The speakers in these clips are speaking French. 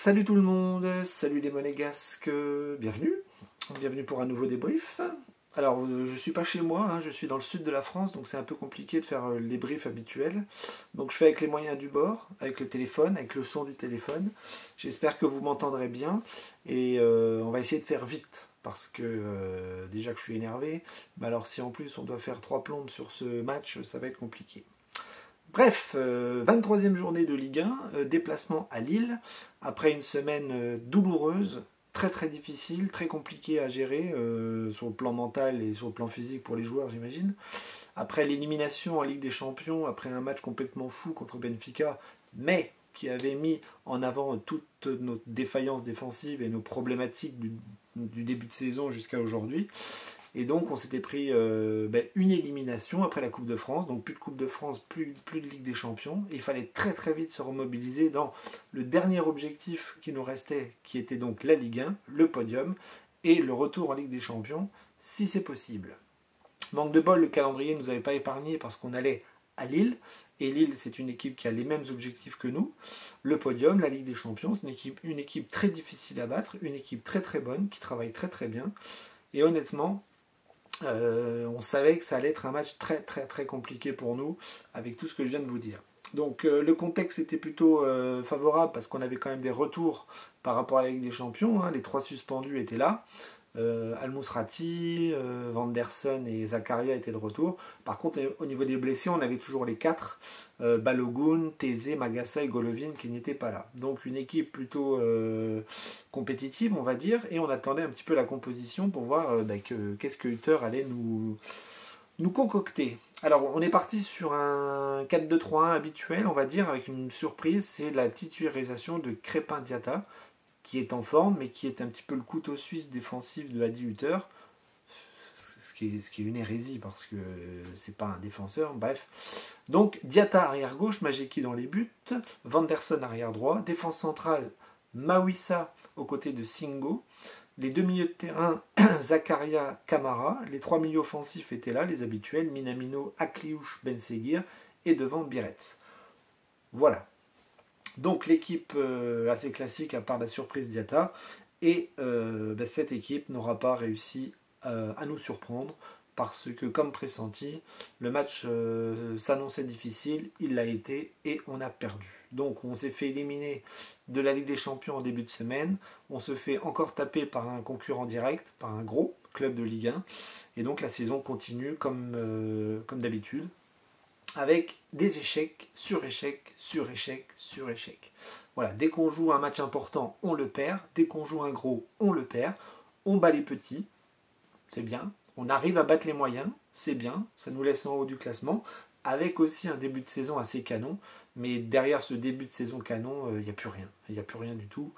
Salut tout le monde, salut les monégasques, bienvenue pour un nouveau débrief. Alors je suis pas chez moi, je suis dans le sud de la France, donc c'est un peu compliqué de faire les briefs habituels. Donc je fais avec les moyens du bord, avec le téléphone, avec le son du téléphone. J'espère que vous m'entendrez bien et on va essayer de faire vite. Parce que déjà que je suis énervé, mais alors si en plus on doit faire 3 plombes sur ce match, ça va être compliqué. Bref, 23e journée de Ligue 1, déplacement à Lille, après une semaine douloureuse, très très difficile, très compliquée à gérer, sur le plan mental et sur le plan physique pour les joueurs j'imagine. Après l'élimination en Ligue des Champions, après un match complètement fou contre Benfica, mais qui avait mis en avant toutes nos défaillances défensives et nos problématiques du début de saison jusqu'à aujourd'hui. Et donc on s'était pris une élimination après la Coupe de France, donc plus de Coupe de France, plus de Ligue des Champions. Et il fallait très très vite se remobiliser dans le dernier objectif qui nous restait, qui était donc la Ligue 1, le podium, et le retour en Ligue des Champions, si c'est possible. Manque de bol, le calendrier ne nous avait pas épargné parce qu'on allait à Lille, et Lille c'est une équipe qui a les mêmes objectifs que nous. Le podium, la Ligue des Champions, c'est une équipe très difficile à battre, une équipe très très bonne, qui travaille très très bien. Et honnêtement, on savait que ça allait être un match très très très compliqué pour nous avec tout ce que je viens de vous dire. Donc le contexte était plutôt favorable parce qu'on avait quand même des retours par rapport à la Ligue des Champions, les 3 suspendus étaient là. Al-Mousrati, Vanderson et Zakaria étaient de retour. Par contre, au niveau des blessés, on avait toujours les 4, Balogun, Thésée, Magassa et Golovin qui n'étaient pas là. Donc une équipe plutôt compétitive, on va dire, et on attendait un petit peu la composition pour voir qu'est-ce que Hutter allait nous concocter. Alors on est parti sur un 4-2-3-1 habituel, on va dire, avec une surprise, c'est la titularisation de Crépin Diatta, qui est en forme, mais qui est un petit peu le couteau suisse défensif de Adi Hutter, ce qui est une hérésie, parce que c'est pas un défenseur, bref. Donc, Diatta arrière gauche, Majeki dans les buts, Vanderson arrière droit, défense centrale, Mawissa aux côtés de Singo, les 2 milieux de terrain, Zakaria, Kamara, les 3 milieux offensifs étaient là, les habituels, Minamino, Akliouche, Benseguir, et devant Biretz. Voilà. Donc l'équipe assez classique à part la surprise Diatta, et cette équipe n'aura pas réussi à nous surprendre parce que comme pressenti, le match s'annonçait difficile, il l'a été et on a perdu. Donc on s'est fait éliminer de la Ligue des Champions en début de semaine, on se fait encore taper par un concurrent direct, par un gros club de Ligue 1, et donc la saison continue comme d'habitude, avec des échecs, sur échecs, sur échecs, sur échecs. Voilà, dès qu'on joue un match important, on le perd. Dès qu'on joue un gros, on le perd. On bat les petits, c'est bien. On arrive à battre les moyens, c'est bien. Ça nous laisse en haut du classement, avec aussi un début de saison assez canon. Mais derrière ce début de saison canon, il n'y a plus rien. Il n'y a plus rien du tout.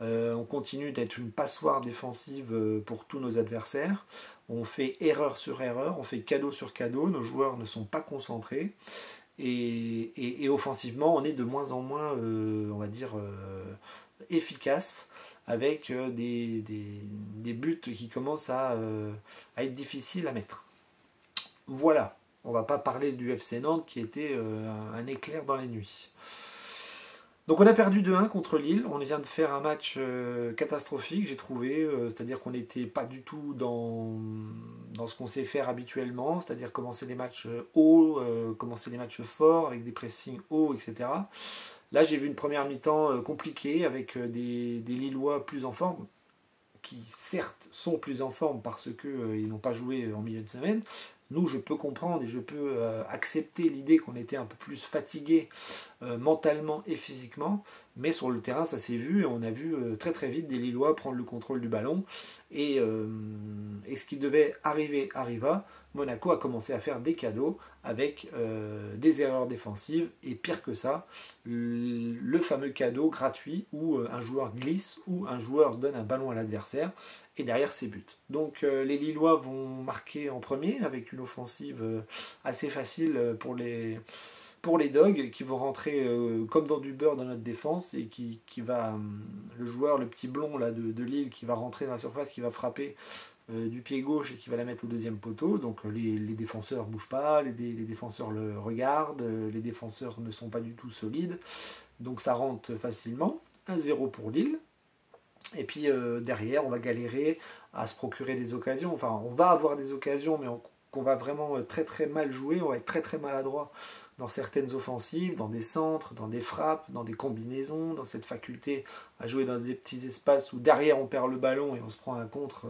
On continue d'être une passoire défensive pour tous nos adversaires. On fait erreur sur erreur, on fait cadeau sur cadeau, nos joueurs ne sont pas concentrés. Et offensivement, on est de moins en moins, on va dire, efficace, avec des buts qui commencent à être difficiles à mettre. Voilà, on ne va pas parler du FC Nantes qui était un éclair dans les nuits. Donc on a perdu 2-1 contre Lille, on vient de faire un match catastrophique, j'ai trouvé, c'est-à-dire qu'on n'était pas du tout dans ce qu'on sait faire habituellement, c'est-à-dire commencer les matchs hauts, commencer les matchs forts, avec des pressings hauts, etc. Là j'ai vu une première mi-temps compliquée, avec des Lillois plus en forme, qui certes sont plus en forme parce qu'ils n'ont pas joué en milieu de semaine. Nous, je peux comprendre et je peux accepter l'idée qu'on était un peu plus fatigué mentalement et physiquement, mais sur le terrain, ça s'est vu et on a vu très très vite des Lillois prendre le contrôle du ballon et ce qui devait arriver arriva. Monaco a commencé à faire des cadeaux avec des erreurs défensives et pire que ça, le fameux cadeau gratuit où un joueur glisse ou un joueur donne un ballon à l'adversaire et derrière ses buts. Donc les Lillois vont marquer en premier avec une offensive assez facile pour les Dogs qui vont rentrer comme dans du beurre dans notre défense et qui va, le joueur, le petit blond là, de Lille qui va rentrer dans la surface, qui va frapper du pied gauche et qui va la mettre au deuxième poteau. Donc les défenseurs ne bougent pas, les défenseurs le regardent, les défenseurs ne sont pas du tout solides, donc ça rentre facilement. 1-0 pour Lille. Et puis derrière, on va galérer à se procurer des occasions. Enfin, on va avoir des occasions, mais qu'on va vraiment très très mal jouer. On va être très très maladroit dans certaines offensives, dans des centres, dans des frappes, dans des combinaisons, dans cette faculté à jouer dans des petits espaces où derrière on perd le ballon et on se prend un contre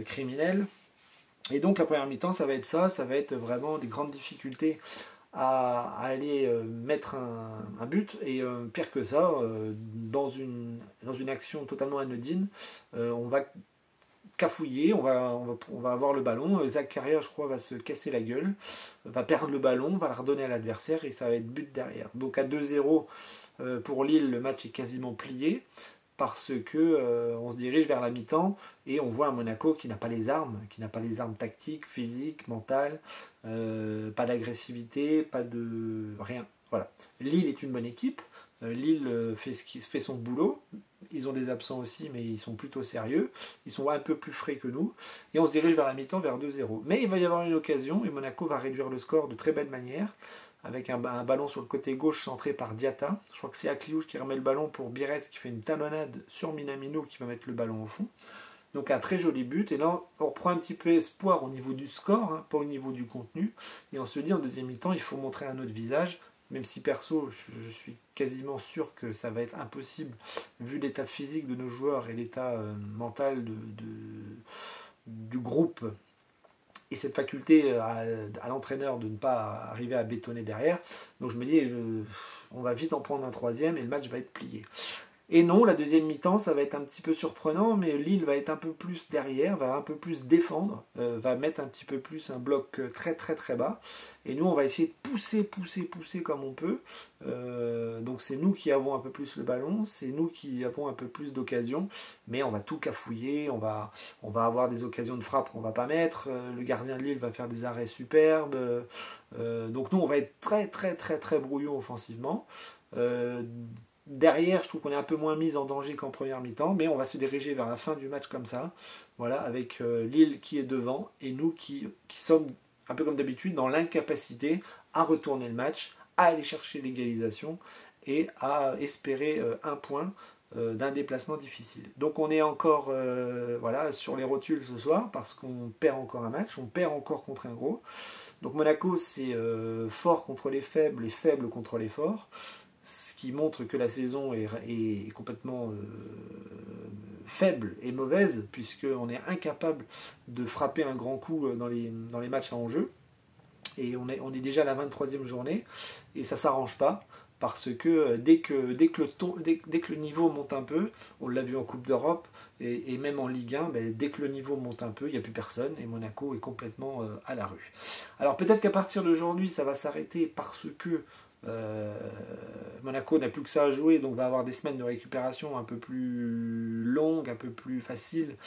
criminel. Et donc la première mi-temps, ça va être vraiment des grandes difficultés à aller mettre un but. Et pire que ça, dans une action totalement anodine, on va cafouiller, on va avoir le ballon. Zakaria, je crois, va se casser la gueule, va perdre le ballon, va la redonner à l'adversaire et ça va être but derrière. Donc à 2-0 pour Lille, le match est quasiment plié parce que on se dirige vers la mi-temps et on voit un Monaco qui n'a pas les armes, tactiques, physiques, mentales, pas d'agressivité, pas de rien. Voilà. Lille est une bonne équipe. Lille fait son boulot. Ils ont des absents aussi, mais ils sont plutôt sérieux. Ils sont un peu plus frais que nous. Et on se dirige vers la mi-temps, vers 2-0. Mais il va y avoir une occasion et Monaco va réduire le score de très belle manière avec un ballon sur le côté gauche centré par Diatta. Je crois que c'est Akliouche qui remet le ballon pour Bires qui fait une talonnade sur Minamino qui va mettre le ballon au fond. Donc un très joli but. Et là, on reprend un petit peu espoir au niveau du score, hein, pas au niveau du contenu. Et on se dit en deuxième mi-temps, il faut montrer un autre visage. Même si perso, je suis quasiment sûr que ça va être impossible, vu l'état physique de nos joueurs et l'état mental du groupe, et cette faculté à l'entraîneur de ne pas arriver à bétonner derrière. Donc je me dis, on va vite en prendre un troisième et le match va être plié. Et non, la deuxième mi-temps, ça va être un petit peu surprenant, mais Lille va être un peu plus derrière, va un peu plus défendre, va mettre un petit peu plus un bloc très très très bas. Et nous, on va essayer de pousser comme on peut. Donc c'est nous qui avons un peu plus le ballon, c'est nous qui avons un peu plus d'occasions, mais on va tout cafouiller, on va avoir des occasions de frappe qu'on va pas mettre, le gardien de Lille va faire des arrêts superbes. Donc nous, on va être très très très très brouillon offensivement. Derrière, je trouve qu'on est un peu moins mis en danger qu'en première mi-temps, mais on va se diriger vers la fin du match comme ça, voilà, avec Lille qui est devant et nous qui sommes, un peu comme d'habitude, dans l'incapacité à retourner le match, à aller chercher l'égalisation et à espérer un point d'un déplacement difficile. Donc on est encore voilà, sur les rotules ce soir parce qu'on perd encore un match, on perd encore contre un gros. Donc Monaco, c'est fort contre les faibles et faible contre les forts. Ce qui montre que la saison est complètement faible et mauvaise, puisqu'on est incapable de frapper un grand coup dans les matchs à enjeu. Et on est déjà à la 23e journée, et ça ne s'arrange pas, parce que dès que le niveau monte un peu, on l'a vu en Coupe d'Europe, et même en Ligue 1, dès que le niveau monte un peu, il n'y a plus personne, et Monaco est complètement à la rue. Alors peut-être qu'à partir d'aujourd'hui, ça va s'arrêter parce que Monaco n'a plus que ça à jouer, donc va avoir des semaines de récupération un peu plus longues, un peu plus faciles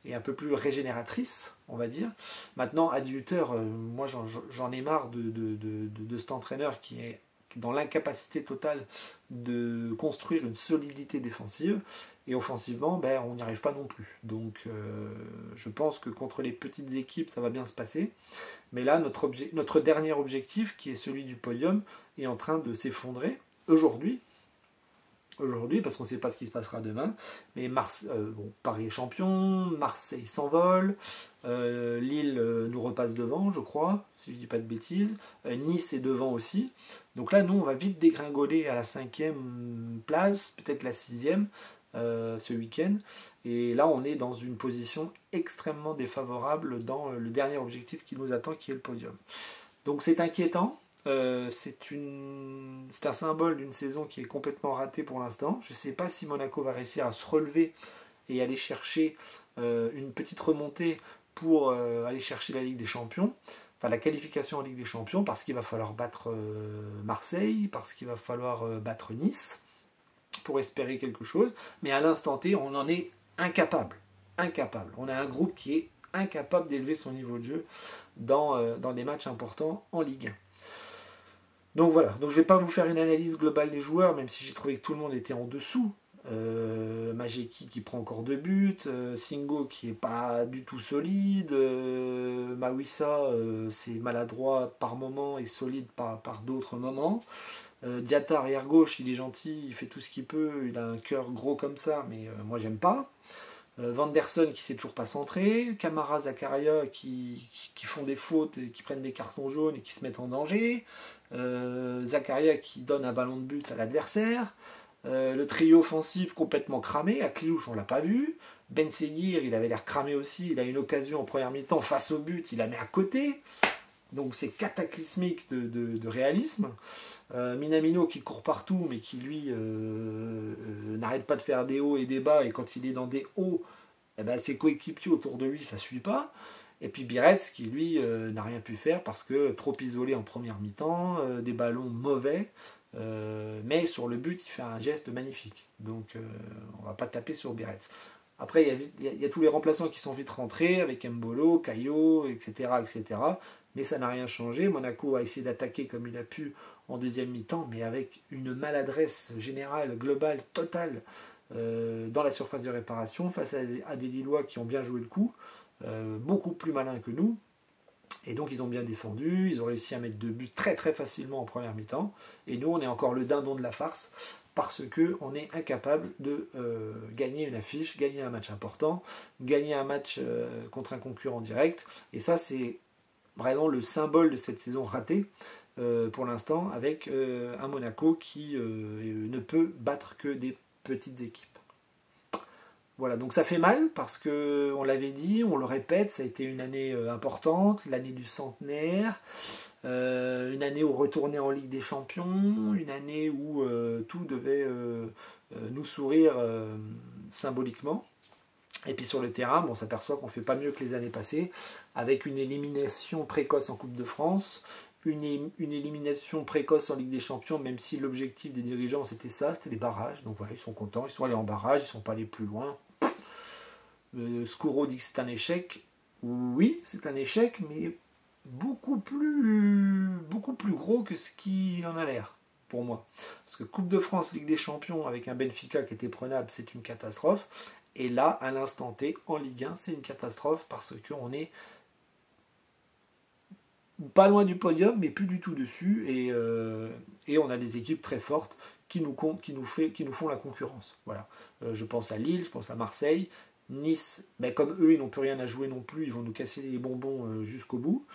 et un peu plus régénératrices, on va dire. Maintenant, à 18h, moi j'en ai marre de cet entraîneur qui est dans l'incapacité totale de construire une solidité défensive, et offensivement, on n'y arrive pas non plus. Donc je pense que contre les petites équipes, ça va bien se passer. Mais là, notre dernier objectif, qui est celui du podium, est en train de s'effondrer aujourd'hui, parce qu'on ne sait pas ce qui se passera demain. Mais Paris est champion, Marseille s'envole, Lille nous repasse devant, je crois, si je ne dis pas de bêtises. Nice est devant aussi. Donc là, nous, on va vite dégringoler à la 5e place, peut-être la 6e. Ce week-end, et là on est dans une position extrêmement défavorable dans le dernier objectif qui nous attend, qui est le podium. Donc c'est inquiétant, c'est un symbole d'une saison qui est complètement ratée pour l'instant. Je ne sais pas si Monaco va réussir à se relever et aller chercher une petite remontée pour aller chercher la Ligue des Champions, enfin la qualification en Ligue des Champions, parce qu'il va falloir battre Marseille, parce qu'il va falloir battre Nice pour espérer quelque chose, mais à l'instant T, on en est incapable. On a un groupe qui est incapable d'élever son niveau de jeu dans des matchs importants en Ligue 1. Donc voilà, donc je ne vais pas vous faire une analyse globale des joueurs, même si j'ai trouvé que tout le monde était en dessous. Majeki qui prend encore 2 buts, Singo qui est pas du tout solide, Mawissa c'est maladroit par moment et solide par d'autres moments. Diatta, arrière gauche, il est gentil, il fait tout ce qu'il peut, il a un cœur gros comme ça, mais moi j'aime pas. Vanderson qui sait toujours pas centrer, Camara, Zakaria qui font des fautes et qui prennent des cartons jaunes et qui se mettent en danger, Zakaria qui donne un ballon de but à l'adversaire, le trio offensif complètement cramé, Akliouche on l'a pas vu, Ben Seguir il avait l'air cramé aussi, il a une occasion en première mi-temps face au but, il la met à côté, donc c'est cataclysmique de réalisme. Minamino qui court partout mais qui lui n'arrête pas de faire des hauts et des bas, et quand il est dans des hauts, eh ben, ses coéquipiers autour de lui ça suit pas. Et puis Biretz qui lui n'a rien pu faire parce que trop isolé en première mi-temps, des ballons mauvais, mais sur le but il fait un geste magnifique, donc on va pas taper sur Biretz. Après il y a tous les remplaçants qui sont vite rentrés avec Mbolo, Caillot, etc., etc. Mais ça n'a rien changé. Monaco a essayé d'attaquer comme il a pu en deuxième mi-temps, mais avec une maladresse générale, globale, totale dans la surface de réparation, face à des Lillois qui ont bien joué le coup, beaucoup plus malins que nous. Et donc ils ont bien défendu, ils ont réussi à mettre 2 buts très très facilement en première mi-temps. Et nous on est encore le dindon de la farce, parce qu'on est incapable de gagner une affiche, gagner un match important, gagner un match contre un concurrent direct. Et ça c'est vraiment le symbole de cette saison ratée pour l'instant, avec un Monaco qui ne peut battre que des petites équipes. Voilà, donc ça fait mal parce que on l'avait dit, on le répète, ça a été une année importante, l'année du centenaire, une année où retourner en Ligue des Champions, une année où tout devait nous sourire symboliquement. Et puis sur le terrain, on s'aperçoit qu'on ne fait pas mieux que les années passées, avec une élimination précoce en Coupe de France, une élimination précoce en Ligue des Champions, même si l'objectif des dirigeants c'était ça, c'était les barrages. Donc voilà, ils sont contents, ils sont allés en barrage, ils ne sont pas allés plus loin. Scuro dit que c'est un échec. Oui, c'est un échec, mais beaucoup plus gros que ce qui en a l'air, pour moi. Parce que Coupe de France, Ligue des Champions, avec un Benfica qui était prenable, c'est une catastrophe. Et là, à l'instant T, en Ligue 1, c'est une catastrophe parce qu'on est pas loin du podium, mais plus du tout dessus. Et on a des équipes très fortes qui nous font la concurrence. Voilà. Je pense à Lille, je pense à Marseille. Nice, ben comme eux, ils n'ont plus rien à jouer non plus, ils vont nous casser les bonbons jusqu'au bout.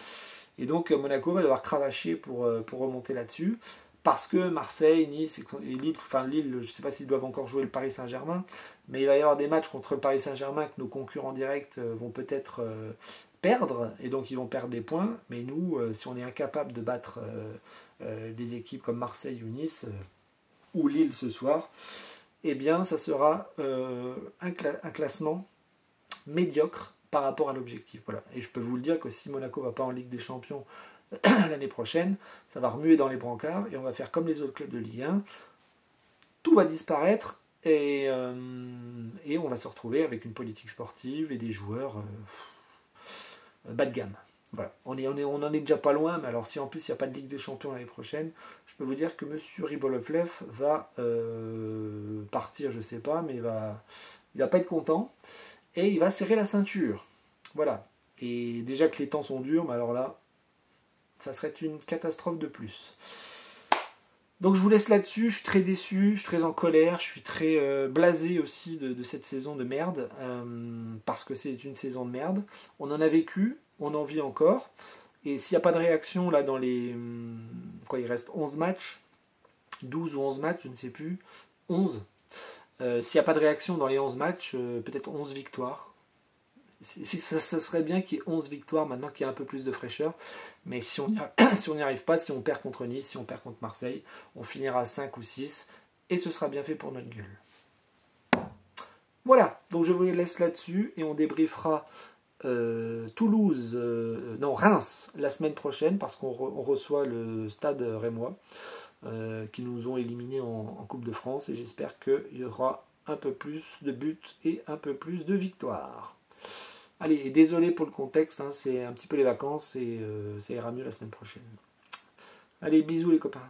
Et donc Monaco va devoir cravacher pour remonter là-dessus. Parce que Marseille, Nice et Lille, enfin Lille, je ne sais pas s'ils doivent encore jouer le Paris Saint-Germain, mais il va y avoir des matchs contre le Paris Saint-Germain que nos concurrents directs vont peut-être perdre, et donc ils vont perdre des points. Mais nous, si on est incapable de battre des équipes comme Marseille ou Nice ou Lille ce soir, eh bien ça sera un classement médiocre par rapport à l'objectif. Voilà. Et je peux vous le dire que si Monaco ne va pas en Ligue des Champions l'année prochaine, ça va remuer dans les brancards et on va faire comme les autres clubs de Ligue 1. Tout va disparaître et on va se retrouver avec une politique sportive et des joueurs bas de gamme. Voilà. On en est déjà pas loin, mais alors si en plus il n'y a pas de Ligue des Champions l'année prochaine, je peux vous dire que M. Ribolovlev va partir, je sais pas, mais il va pas être content et il va serrer la ceinture. Voilà. Et déjà que les temps sont durs, mais alors là, ça serait une catastrophe de plus. Donc je vous laisse là-dessus, je suis très déçu, je suis très en colère, je suis très blasé aussi de cette saison de merde, parce que c'est une saison de merde. On en a vécu, on en vit encore, et s'il n'y a pas de réaction là dans les... Quoi, il reste 11 matchs, 12 ou 11 matchs, je ne sais plus, 11. S'il n'y a pas de réaction dans les 11 matchs, peut-être 11 victoires. Ça serait bien qu'il y ait 11 victoires maintenant qu'il y a un peu plus de fraîcheur. Mais si on n'y arrive pas, si on perd contre Nice, si on perd contre Marseille, on finira à 5 ou 6 et ce sera bien fait pour notre gueule. Voilà, donc je vous laisse là-dessus et on débriefera Reims la semaine prochaine parce qu'on reçoit le Stade Rémois qui nous ont éliminés en Coupe de France et j'espère qu'il y aura un peu plus de buts et un peu plus de victoires. Allez, et désolé pour le contexte, hein, c'est un petit peu les vacances et ça ira mieux la semaine prochaine. Allez, bisous les copains.